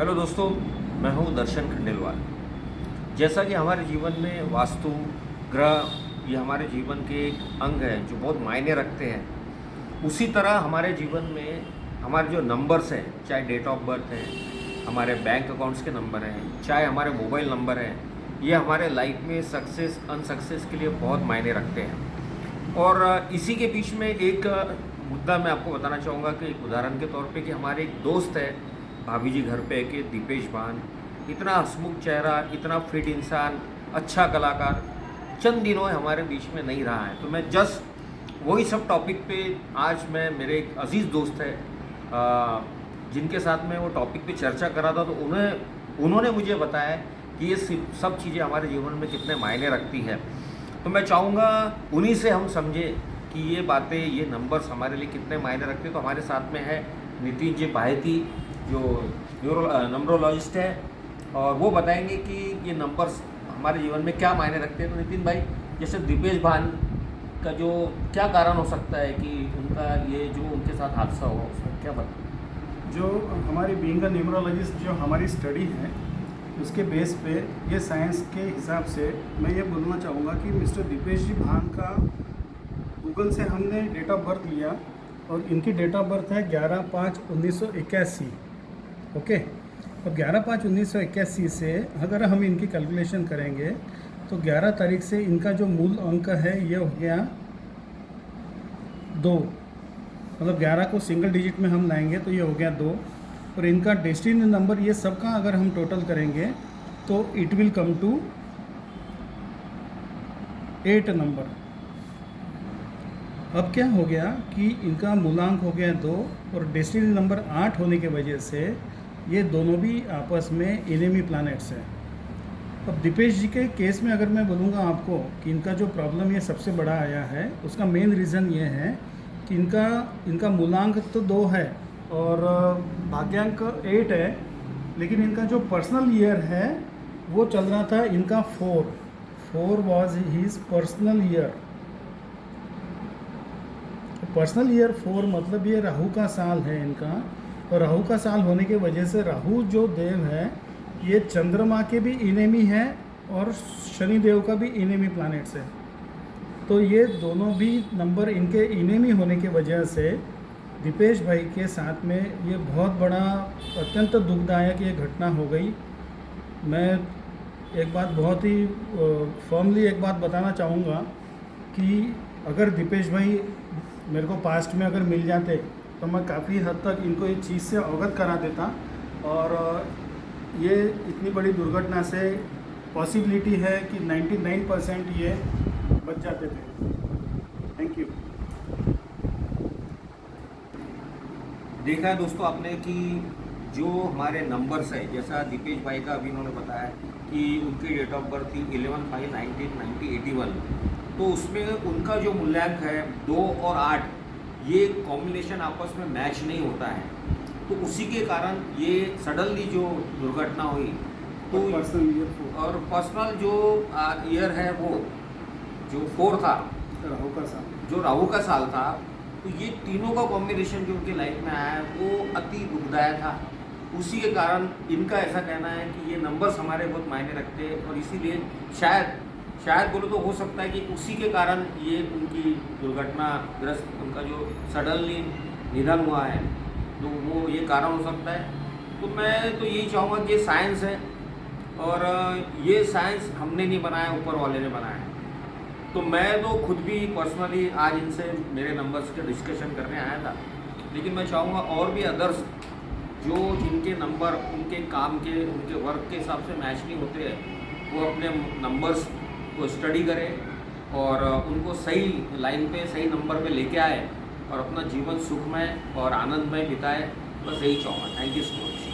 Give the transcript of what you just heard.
Hello दोस्तों, मैं हूं दर्शन खंडेलवाल। जैसा कि हमारे जीवन में वास्तु ग्रह ये हमारे जीवन के एक अंग हैं जो बहुत मायने रखते हैं, उसी तरह हमारे जीवन में हमारे जो नंबर्स हैं, चाहे डेट ऑफ बर्थ है, हमारे बैंक अकाउंट्स के नंबर हैं, चाहे हमारे मोबाइल नंबर हैं, ये हमारे लाइफ में सक्सेस अनसक्सेस के लिए बहुत मायने रखते हैं। और इसी के बीच में एक मुद्दा मैं आपको बताना चाहूँगा कि एक उदाहरण के तौर पे कि हमारे एक दोस्त है भाभी जी घर पे के दीपेश भान, इतना हंसमुख चेहरा, इतना फिट इंसान, अच्छा कलाकार, चंद दिनों हमारे बीच में नहीं रहा है। तो मैं जस्ट वही सब टॉपिक पे आज मैं मेरे एक अजीज़ दोस्त है जिनके साथ मैं वो टॉपिक पे चर्चा कर रहा था, तो उन्होंने मुझे बताया कि ये सब चीज़ें हमारे जीवन में कितने मायने रखती है। तो मैं चाहूँगा उन्हीं से हम समझें कि ये बातें, ये नंबर्स हमारे लिए कितने मायने रखते हैं। तो हमारे साथ में है नितिन जी बाहेती, जो नंबरोलॉजिस्ट है, और वो बताएंगे कि ये नंबर्स हमारे जीवन में क्या मायने रखते हैं। तो नितिन भाई, जैसे दीपेश भान का जो क्या कारण हो सकता है कि उनका ये जो उनके साथ हादसा हुआ, उसमें क्या बता? जो हमारी बीइंग अ न्यूमरोलॉजिस्ट जो हमारी स्टडी है, उसके बेस पे ये साइंस के हिसाब से मैं ये बोलना चाहूँगा कि मिस्टर दीपेश जी भान का गूगल से हमने डेट ऑफ बर्थ लिया और इनकी डेट ऑफ बर्थ है 11/5/1981। ओके, अब 11/5/1981 से अगर हम इनकी कैलकुलेशन करेंगे तो 11 तारीख से इनका जो मूल अंक है ये हो गया 2, मतलब 11 को सिंगल डिजिट में हम लाएंगे तो ये हो गया 2, और इनका डेस्टिनी नंबर ये सबका अगर हम टोटल करेंगे तो it will come to 8 number. अब क्या हो गया कि इनका मूलांक हो गया 2 और डेस्टिनी नंबर 8 होने की वजह से ये दोनों भी आपस में इनेमी प्लैनेट्स हैं। अब दीपेश जी के केस में अगर मैं बोलूँगा आपको कि इनका जो प्रॉब्लम ये सबसे बड़ा आया है, उसका मेन रीज़न ये है कि इनका मूलांक तो 2 है और भाग्यांक 8 है, लेकिन इनका जो पर्सनल ईयर है वो चल रहा था इनका 4 was his personal year. Personal year 4 मतलब ये राहु का साल है इनका, और राहु का साल होने की वजह से राहु जो देव है ये चंद्रमा के भी इनेमी है और शनि देव का भी इनेमी प्लैनेट्स है। तो ये दोनों भी नंबर इनके इनेमी होने की वजह से दीपेश भाई के साथ में ये बहुत बड़ा अत्यंत दुखदायक ये घटना हो गई। मैं एक बात बहुत ही फर्मली एक बात बताना चाहूँगा कि अगर दीपेश भाई मेरे को पास्ट में अगर मिल जाते तो मैं काफ़ी हद तक इनको इस चीज़ से अवगत करा देता, और ये इतनी बड़ी दुर्घटना से पॉसिबिलिटी है कि 99% ये बच जाते थे। Thank you. देखा है दोस्तों आपने कि जो हमारे नंबर्स है, जैसा दीपेश भाई का अभी उन्होंने बताया कि उनकी डेट ऑफ बर्थ थी 11/5/1981, तो उसमें उनका जो मूल्यांक है 2 और 8, ये कॉम्बिनेशन आपस में मैच नहीं होता है। तो उसी के कारण ये सडनली जो दुर्घटना हुई, तो पर्सनल जो ईयर है वो जो 4 था, जो राहु का साल था, तो ये तीनों का कॉम्बिनेशन जो उनकी लाइफ में आया है वो अति दुखदायक था। उसी के कारण इनका ऐसा कहना है कि ये नंबर्स हमारे बहुत मायने रखते हैं, और इसीलिए शायद बोलो तो हो सकता है कि उसी के कारण ये उनकी दुर्घटनाग्रस्त, उनका जो सडनली निधन हुआ है, तो वो ये कारण हो सकता है। तो मैं तो यही चाहूँगा कि ये साइंस है, और ये साइंस हमने नहीं बनाया, ऊपर वाले ने बनाया है। तो मैं तो खुद भी पर्सनली आज इनसे मेरे नंबर्स के डिस्कशन करने आया था, लेकिन मैं चाहूँगा और भी अदर्स जो जिनके नंबर उनके काम के, उनके वर्क के हिसाब से मैच नहीं होते हैं, वो अपने नंबर्स को स्टडी करें और उनको सही लाइन पे, सही नंबर पे लेके आए और अपना जीवन सुखमय और आनंदमय बिताए। बस यही चाहूँगा। Thank you so much.